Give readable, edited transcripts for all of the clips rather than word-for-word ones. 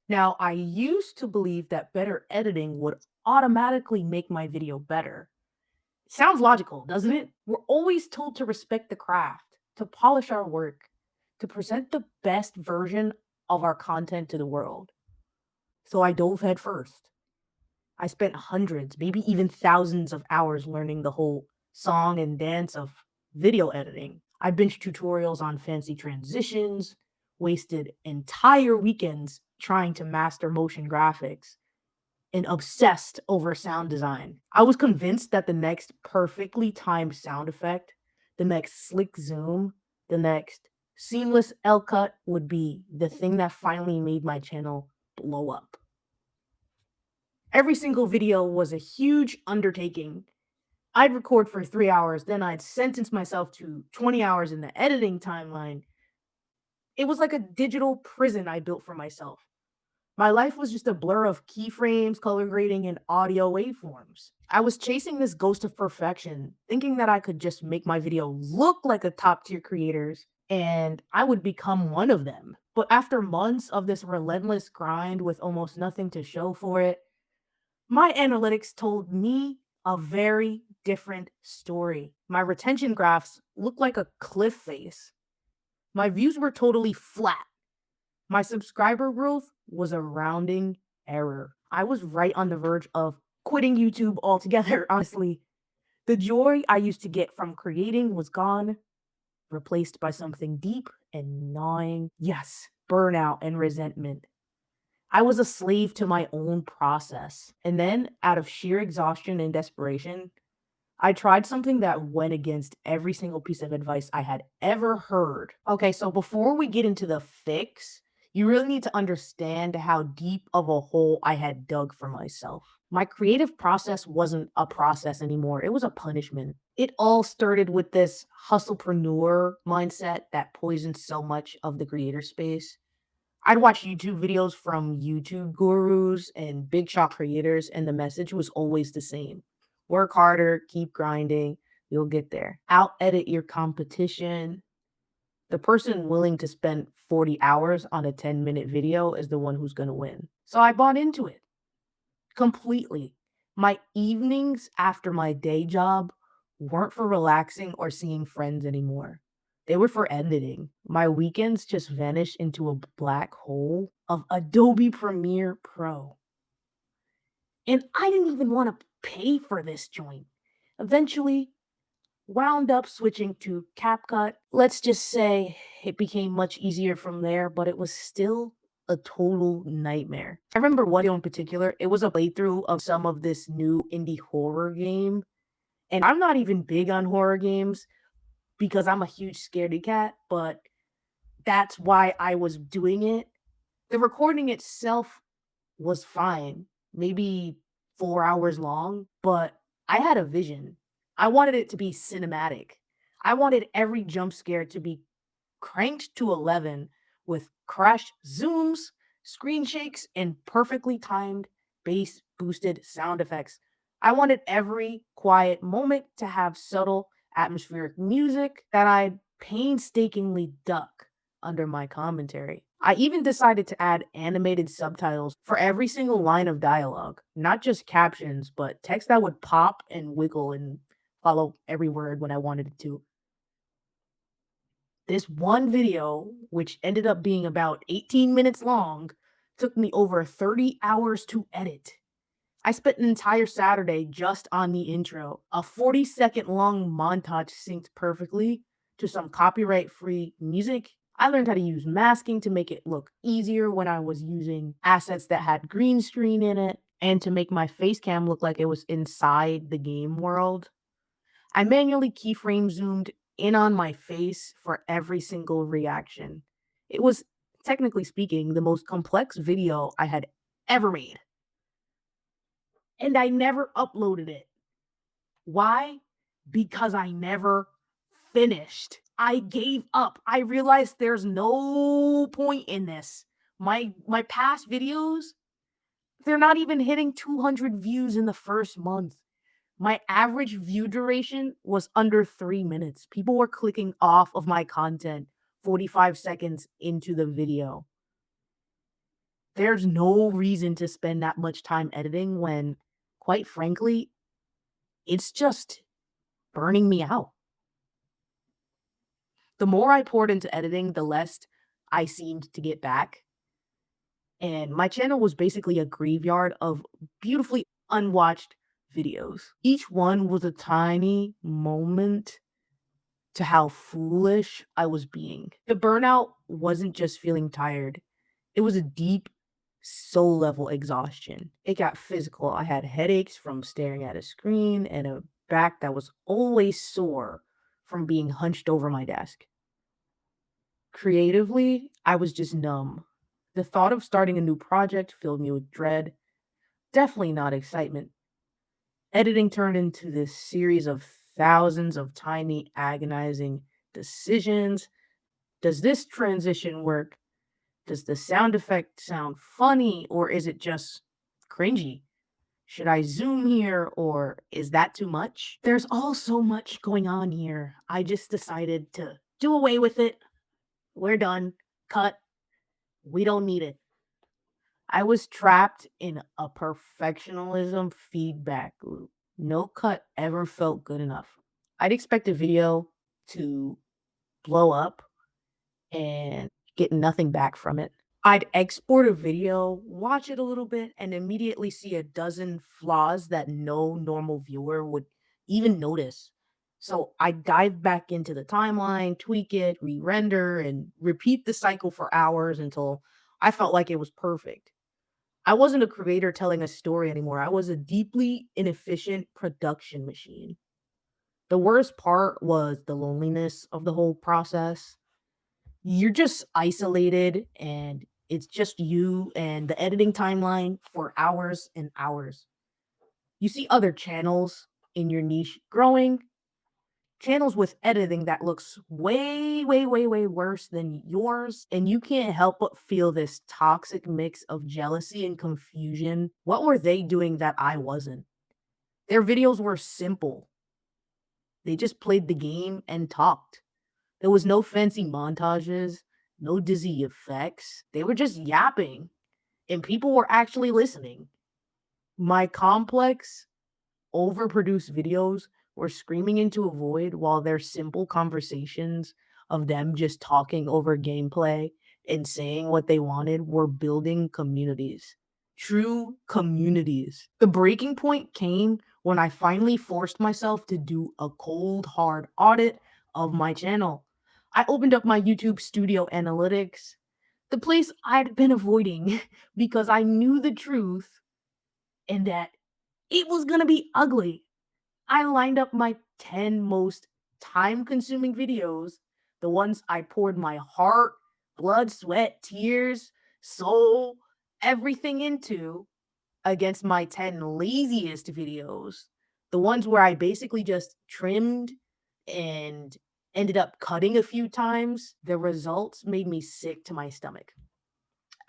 Now, I used to believe that better editing would automatically make my video better. Sounds logical, doesn't it? We're always told to respect the craft, to polish our work, to present the best version of our content to the world. So I dove head first. I spent hundreds, maybe even thousands of hours learning the whole song and dance of video editing. I binged tutorials on fancy transitions, wasted entire weekends trying to master motion graphics, and obsessed over sound design. I was convinced that the next perfectly timed sound effect, the next slick zoom, the next seamless L cut would be the thing that finally made my channel blow up. Every single video was a huge undertaking. I'd record for 3 hours, then I'd sentence myself to 20 hours in the editing timeline. It was like a digital prison I built for myself. My life was just a blur of keyframes, color grading, and audio waveforms. I was chasing this ghost of perfection, thinking that I could just make my video look like a top tier creators and I would become one of them. But after months of this relentless grind with almost nothing to show for it, my analytics told me a very different story. My retention graphs looked like a cliff face. My views were totally flat. My subscriber growth was a rounding error. I was right on the verge of quitting YouTube altogether, honestly. The joy I used to get from creating was gone, replaced by something deep and gnawing. Yes, burnout and resentment. I was a slave to my own process. And then, out of sheer exhaustion and desperation, I tried something that went against every single piece of advice I had ever heard. Okay, so before we get into the fix, you really need to understand how deep of a hole I had dug for myself. My creative process wasn't a process anymore, it was a punishment. It all started with this hustlepreneur mindset that poisoned so much of the creator space. I'd watch YouTube videos from YouTube gurus and big shot creators, and the message was always the same. Work harder, keep grinding, you'll get there. Out edit your competition. The person willing to spend 40 hours on a 10-minute video is the one who's going to win. So I bought into it completely. My evenings after my day job weren't for relaxing or seeing friends anymore. They were for editing. My weekends just vanished into a black hole of Adobe Premiere Pro. And I didn't even want to pay for this joint. Eventually, wound up switching to CapCut. Let's just say it became much easier from there, but it was still a total nightmare. I remember one video in particular, it was a playthrough of some of this new indie horror game. And I'm not even big on horror games because I'm a huge scaredy cat, but that's why I was doing it. The recording itself was fine, maybe 4 hours long, but I had a vision. I wanted it to be cinematic. I wanted every jump scare to be cranked to 11 with crash zooms, screen shakes, and perfectly timed bass boosted sound effects. I wanted every quiet moment to have subtle atmospheric music that I painstakingly duck under my commentary. I even decided to add animated subtitles for every single line of dialogue, not just captions, but text that would pop and wiggle and follow every word when I wanted it to. This one video, which ended up being about 18 minutes long, took me over 30 hours to edit. I spent an entire Saturday just on the intro, a 40-second long montage synced perfectly to some copyright free music. I learned how to use masking to make it look easier when I was using assets that had green screen in it, and to make my face cam look like it was inside the game world. I manually keyframe zoomed in on my face for every single reaction. It was, technically speaking, the most complex video I had ever made. And I never uploaded it. Why? Because I never finished. I gave up. I realized there's no point in this. My past videos, they're not even hitting 200 views in the first month. My average view duration was under 3 minutes. People were clicking off of my content 45 seconds into the video. There's no reason to spend that much time editing when, quite frankly, it's just burning me out. The more I poured into editing, the less I seemed to get back. And my channel was basically a graveyard of beautifully unwatched videos. Each one was a tiny moment to how foolish I was being. The burnout wasn't just feeling tired, it was a deep soul level exhaustion. It got physical. I had headaches from staring at a screen and a back that was always sore from being hunched over my desk. Creatively, I was just numb. The thought of starting a new project filled me with dread, definitely not excitement. Editing turned into this series of thousands of tiny, agonizing decisions. Does this transition work? Does the sound effect sound funny or is it just cringy? Should I zoom here or is that too much? There's all so much going on here. I just decided to do away with it. We're done. Cut. We don't need it. I was trapped in a perfectionism feedback loop. No cut ever felt good enough. I'd expect a video to blow up and get nothing back from it. I'd export a video, watch it a little bit, and immediately see a dozen flaws that no normal viewer would even notice. So I'd dive back into the timeline, tweak it, re render, and repeat the cycle for hours until I felt like it was perfect. I wasn't a creator telling a story anymore. I was a deeply inefficient production machine. The worst part was the loneliness of the whole process. You're just isolated and it's just you and the editing timeline for hours and hours. You see other channels in your niche growing, channels with editing that looks way, way, way, way worse than yours, and you can't help but feel this toxic mix of jealousy and confusion. What were they doing that I wasn't? Their videos were simple. They just played the game and talked. There was no fancy montages, no dizzy effects. They were just yapping, and people were actually listening. My complex, overproduced videos were screaming into a void while their simple conversations of them just talking over gameplay and saying what they wanted were building communities. True communities. The breaking point came when I finally forced myself to do a cold, hard audit of my channel. I opened up my YouTube Studio Analytics, the place I'd been avoiding because I knew the truth and that it was gonna be ugly. I lined up my 10 most time consuming videos, the ones I poured my heart, blood, sweat, tears, soul, everything into, against my 10 laziest videos, the ones where I basically just trimmed and ended up cutting a few times. The results made me sick to my stomach.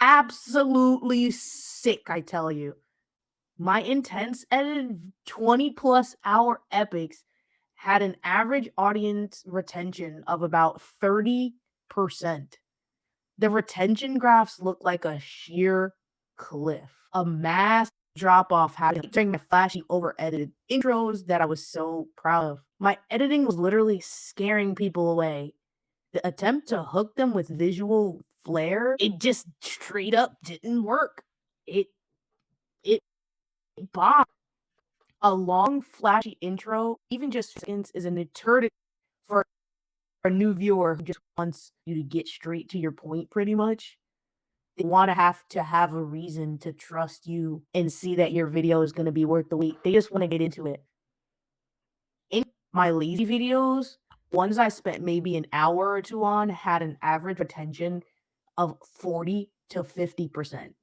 Absolutely sick, I tell you. My intense edited 20 plus hour epics had an average audience retention of about 30%. The retention graphs look like a sheer cliff. A mass drop off happened during my flashy, over edited intros that I was so proud of. My editing was literally scaring people away. The attempt to hook them with visual flair, it just straight up didn't work. It bombed. A long, flashy intro, even just seconds, is an eternity for a new viewer who just wants you to get straight to your point pretty much. They wanna have to have a reason to trust you and see that your video is gonna be worth the wait. They just wanna get into it. In my lazy videos, ones I spent maybe an hour or 2 on had an average retention of 40 to 50%.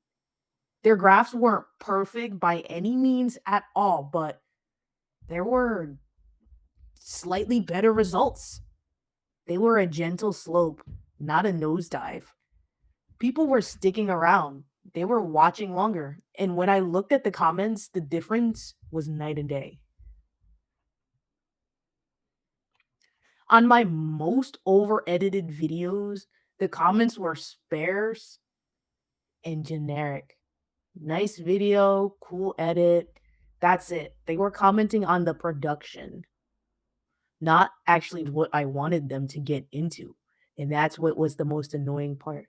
Their graphs weren't perfect by any means at all, but there were slightly better results. They were a gentle slope, not a nosedive. People were sticking around. They were watching longer. And when I looked at the comments, the difference was night and day. On my most over edited videos, the comments were sparse and generic. Nice video, cool edit. That's it. They were commenting on the production, not actually what I wanted them to get into. And that's what was the most annoying part.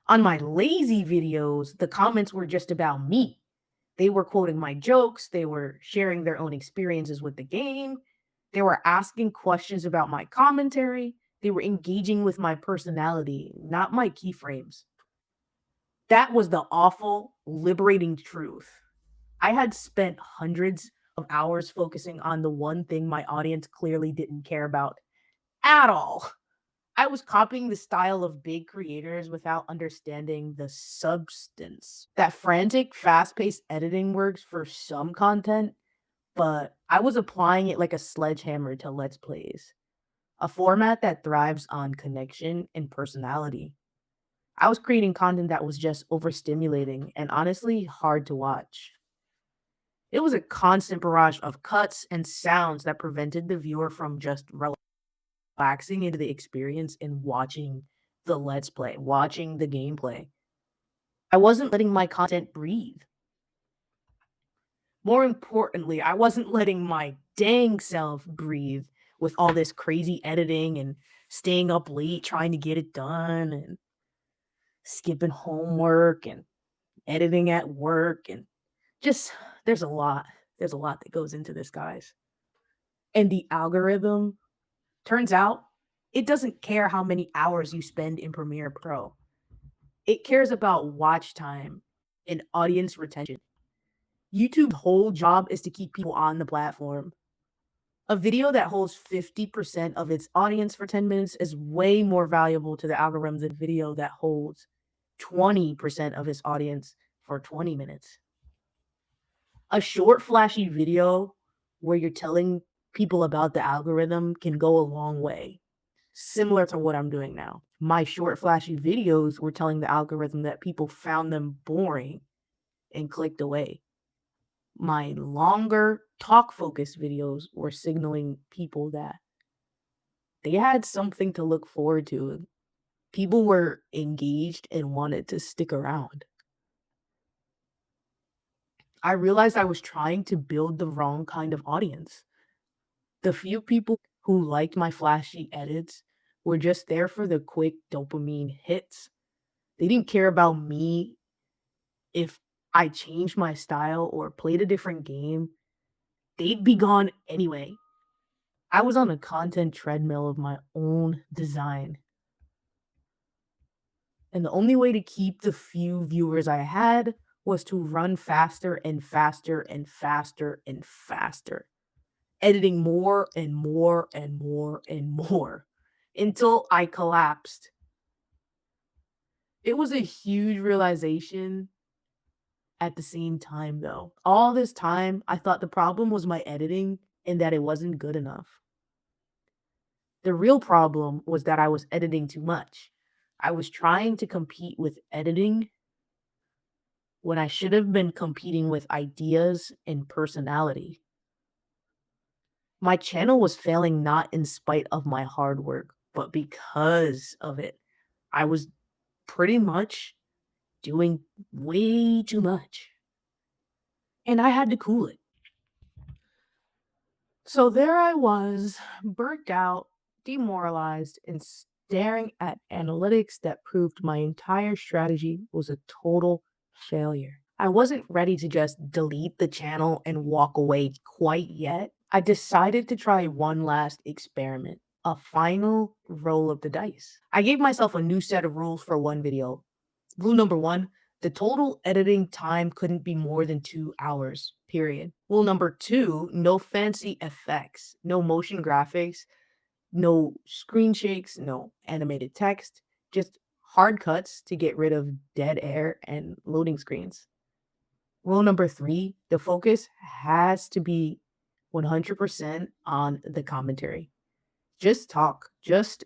On my lazy videos, the comments were just about me. They were quoting my jokes, they were sharing their own experiences with the game, they were asking questions about my commentary, they were engaging with my personality, not my keyframes. That was the awful, liberating truth. I had spent hundreds of hours focusing on the one thing my audience clearly didn't care about at all. I was copying the style of big creators without understanding the substance. That frantic, fast paced editing works for some content, but I was applying it like a sledgehammer to Let's Plays, a format that thrives on connection and personality. I was creating content that was just overstimulating and honestly hard to watch. It was a constant barrage of cuts and sounds that prevented the viewer from just relaxing into the experience and watching the Let's Play, watching the gameplay. I wasn't letting my content breathe. More importantly, I wasn't letting my dang self breathe with all this crazy editing and staying up late trying to get it done and skipping homework and editing at work and just there's a lot. There's a lot that goes into this, guys. And the algorithm turns out it doesn't care how many hours you spend in Premiere Pro. It cares about watch time and audience retention. YouTube's whole job is to keep people on the platform. A video that holds 50% of its audience for 10 minutes is way more valuable to the algorithm than a video that holds 20% of its audience for 20 minutes. A short, flashy video where you're telling people about the algorithm can go a long way, similar to what I'm doing now. My short, flashy videos were telling the algorithm that people found them boring and clicked away. My longer talk focused videos were signaling people that they had something to look forward to. People were engaged and wanted to stick around. I realized I was trying to build the wrong kind of audience. The few people who liked my flashy edits were just there for the quick dopamine hits. They didn't care about me if I changed my style or played a different game. They'd be gone anyway. I was on a content treadmill of my own design. And the only way to keep the few viewers I had was to run faster and faster and faster and faster, editing more and more and more and more until I collapsed. It was a huge realization at the same time, though. All this time, I thought the problem was my editing and that it wasn't good enough. The real problem was that I was editing too much. I was trying to compete with editing when I should have been competing with ideas and personality. My channel was failing not in spite of my hard work, but because of it. I was pretty much doing way too much, and I had to cool it. So there I was, burnt out, demoralized, and staring at analytics that proved my entire strategy was a total failure. I wasn't ready to just delete the channel and walk away quite yet. I decided to try one last experiment, a final roll of the dice. I gave myself a new set of rules for one video. Rule number one, the total editing time couldn't be more than 2 hours, period. Rule number two, no fancy effects, no motion graphics, no screen shakes, no animated text, just hard cuts to get rid of dead air and loading screens. Rule number three, the focus has to be 100% on the commentary. Just talk, just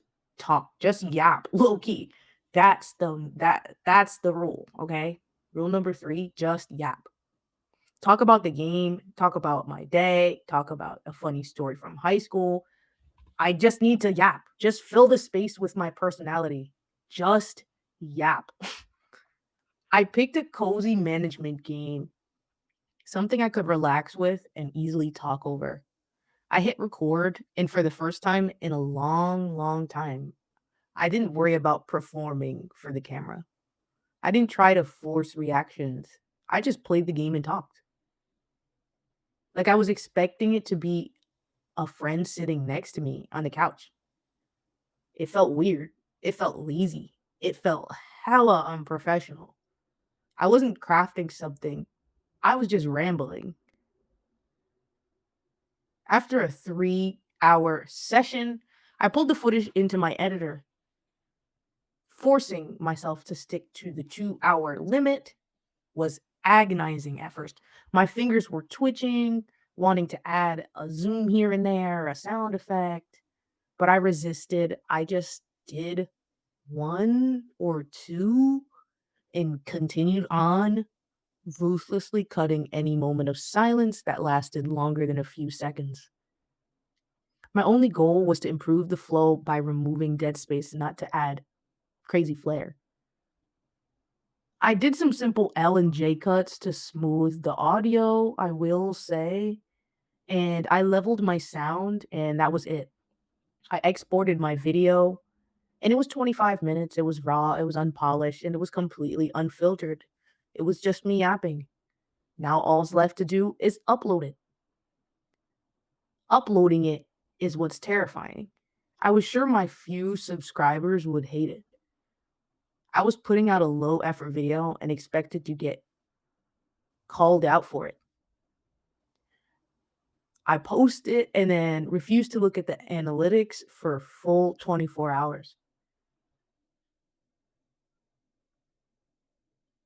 yap, low key. That's the rule, okay? Rule number three, just yap. Talk about the game, talk about my day, talk about a funny story from high school. I just need to yap. Just fill the space with my personality. Just Yap. I picked a cozy management game, something I could relax with and easily talk over. I hit record, and for the first time in a long, long time, I didn't worry about performing for the camera. I didn't try to force reactions. I just played the game and talked. Like I was expecting it to be a friend sitting next to me on the couch. It felt weird. It felt lazy. It felt hella unprofessional. I wasn't crafting something. I was just rambling. After a 3-hour session, I pulled the footage into my editor, forcing myself to stick to the 2-hour limit was agonizing at first. My fingers were twitching, wanting to add a zoom here and there, a sound effect, but I resisted. I just did one or two and continued on, ruthlessly cutting any moment of silence that lasted longer than a few seconds. My only goal was to improve the flow by removing dead space, not to add crazy flair. I did some simple L and J cuts to smooth the audio, I will say, and I leveled my sound, and that was it. I exported my video, and it was 25 minutes. It was raw, it was unpolished, and it was completely unfiltered. It was just me yapping. Now all's left to do is upload it. Uploading it is what's terrifying. I was sure my few subscribers would hate it. I was putting out a low effort video and expected to get called out for it. I post it and then refuse to look at the analytics for a full 24 hours.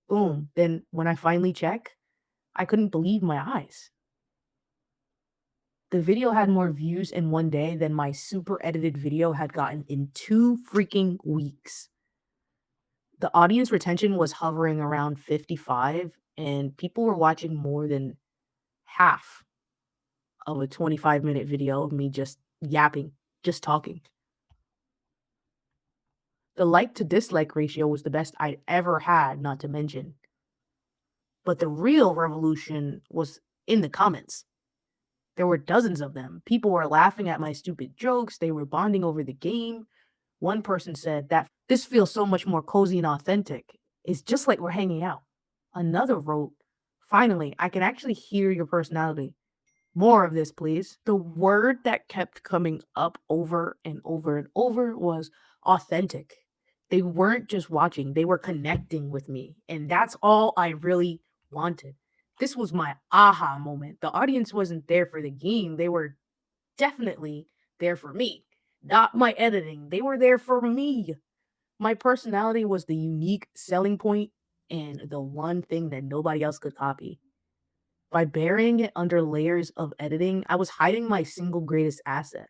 Boom. Then when I finally check, I couldn't believe my eyes. The video had more views in one day than my super edited video had gotten in 2 freaking weeks. The audience retention was hovering around 55, and people were watching more than half of a 25-minute video of me just yapping, just talking. The like to dislike ratio was the best I'd ever had, not to mention. But the real revolution was in the comments. There were dozens of them. People were laughing at my stupid jokes. They were bonding over the game. One person said that this feels so much more cozy and authentic. It's just like we're hanging out. Another wrote, finally, I can actually hear your personality. More of this, please. The word that kept coming up over and over and over was authentic. They weren't just watching, they were connecting with me. And that's all I really wanted. This was my aha moment. The audience wasn't there for the game, they were definitely there for me. Not my editing, they were there for me. My personality was the unique selling point and the one thing that nobody else could copy. By burying it under layers of editing, I was hiding my single greatest asset.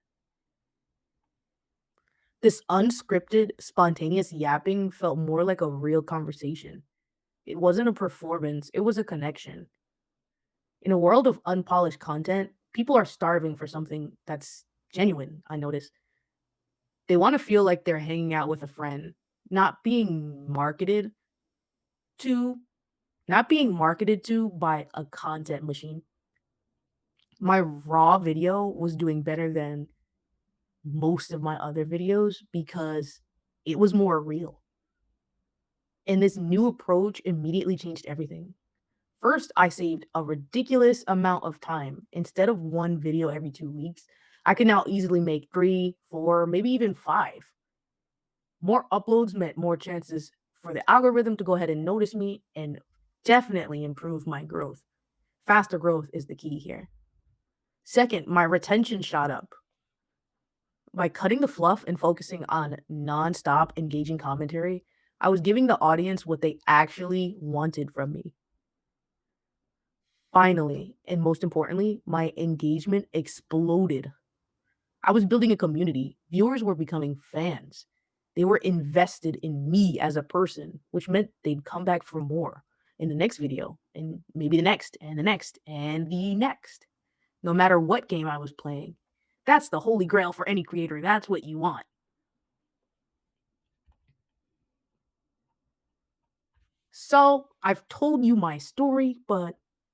This unscripted, spontaneous yapping felt more like a real conversation. It wasn't a performance, it was a connection. In a world of unpolished content, people are starving for something that's genuine, I notice. They want to feel like they're hanging out with a friend, not being marketed to, not being marketed to by a content machine. My raw video was doing better than most of my other videos because it was more real. And this new approach immediately changed everything. First, I saved a ridiculous amount of time. Instead of one video every 2 weeks, I can now easily make 3, 4, maybe even 5. More uploads meant more chances for the algorithm to go ahead and notice me and definitely improve my growth. Faster growth is the key here. Second, my retention shot up. By cutting the fluff and focusing on nonstop engaging commentary, I was giving the audience what they actually wanted from me. Finally, and most importantly, my engagement exploded. I was building a community. Viewers were becoming fans. They were invested in me as a person, which meant they'd come back for more in the next video, and maybe the next, and the next, and the next. No matter what game I was playing. That's the holy grail for any creator. That's what you want. So, I've told you my story, but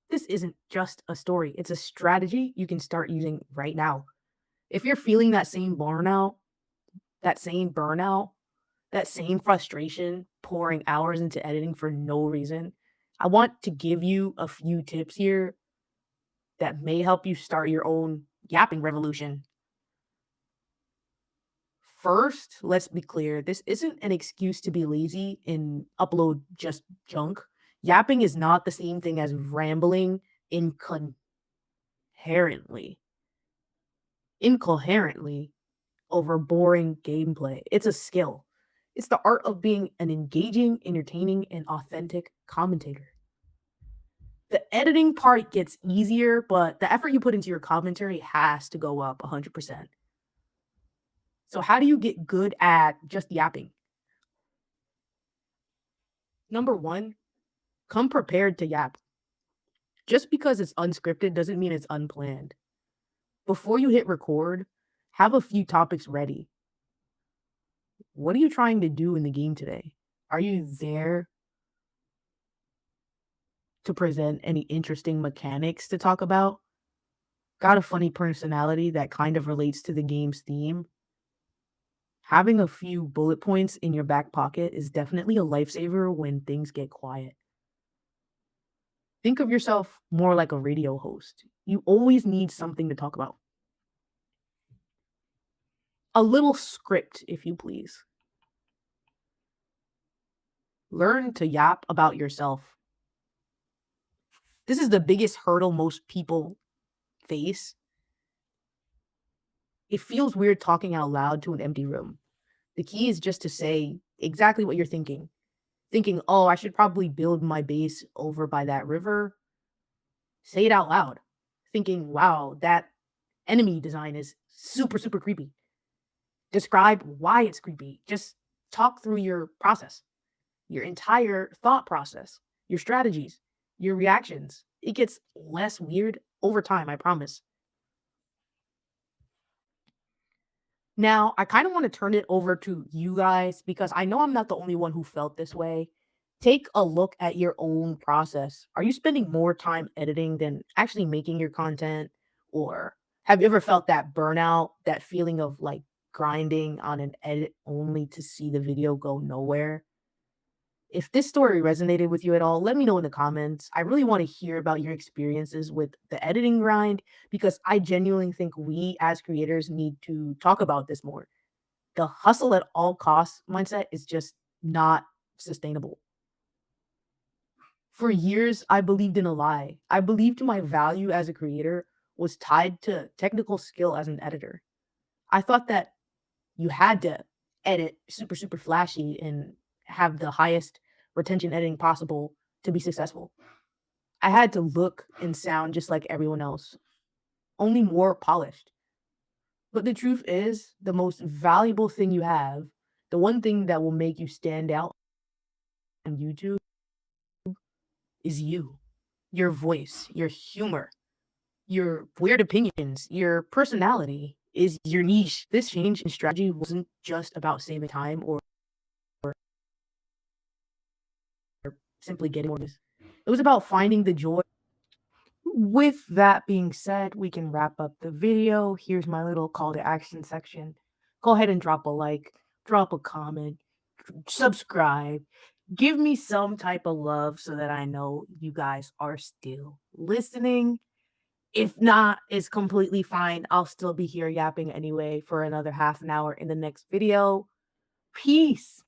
this isn't just a story. It's a strategy you can start using right now. If you're feeling that same burnout, that same frustration, pouring hours into editing for no reason, I want to give you a few tips here that may help you start your own yapping revolution. First, let's be clear, this isn't an excuse to be lazy and upload just junk. Yapping is not the same thing as rambling incoherently, incoherently over boring gameplay. It's a skill. It's the art of being an engaging, entertaining, and authentic commentator. The editing part gets easier, but the effort you put into your commentary has to go up 100%. So, how do you get good at just yapping? Number one, come prepared to yap. Just because it's unscripted doesn't mean it's unplanned. Before you hit record, have a few topics ready. What are you trying to do in the game today? Are you there to present any interesting mechanics to talk about? Got a funny personality that kind of relates to the game's theme? Having a few bullet points in your back pocket is definitely a lifesaver when things get quiet. Think of yourself more like a radio host. You always need something to talk about. A little script, if you please. Learn to yap about yourself. This is the biggest hurdle most people face. It feels weird talking out loud to an empty room. The key is just to say exactly what you're thinking. Thinking, oh, I should probably build my base over by that river. Say it out loud. Thinking, wow, that enemy design is super, super creepy. Describe why it's creepy. Just talk through your process, your entire thought process, your strategies, your reactions. It gets less weird over time, I promise. Now, I kind of want to turn it over to you guys because I know I'm not the only one who felt this way. Take a look at your own process. Are you spending more time editing than actually making your content? Or have you ever felt that burnout, that feeling of like grinding on an edit only to see the video go nowhere? If this story resonated with you at all, let me know in the comments. I really want to hear about your experiences with the editing grind because I genuinely think we as creators need to talk about this more. The hustle at all costs mindset is just not sustainable. For years, I believed in a lie. I believed my value as a creator was tied to technical skill as an editor. I thought that you had to edit super, super flashy and have the highest retention editing possible to be successful. I had to look and sound just like everyone else, only more polished. But the truth is, the most valuable thing you have, the one thing that will make you stand out on YouTube is you. Your voice, your humor, your weird opinions, your personality is your niche. This change in strategy wasn't just about saving time or simply getting more. It was about finding the joy. With that being said, we can wrap up the video. Here's my little call to action section. Go ahead and drop a like, drop a comment, subscribe. Give me some type of love so that I know you guys are still listening. If not, it's completely fine. I'll still be here yapping anyway for another half an hour in the next video. Peace.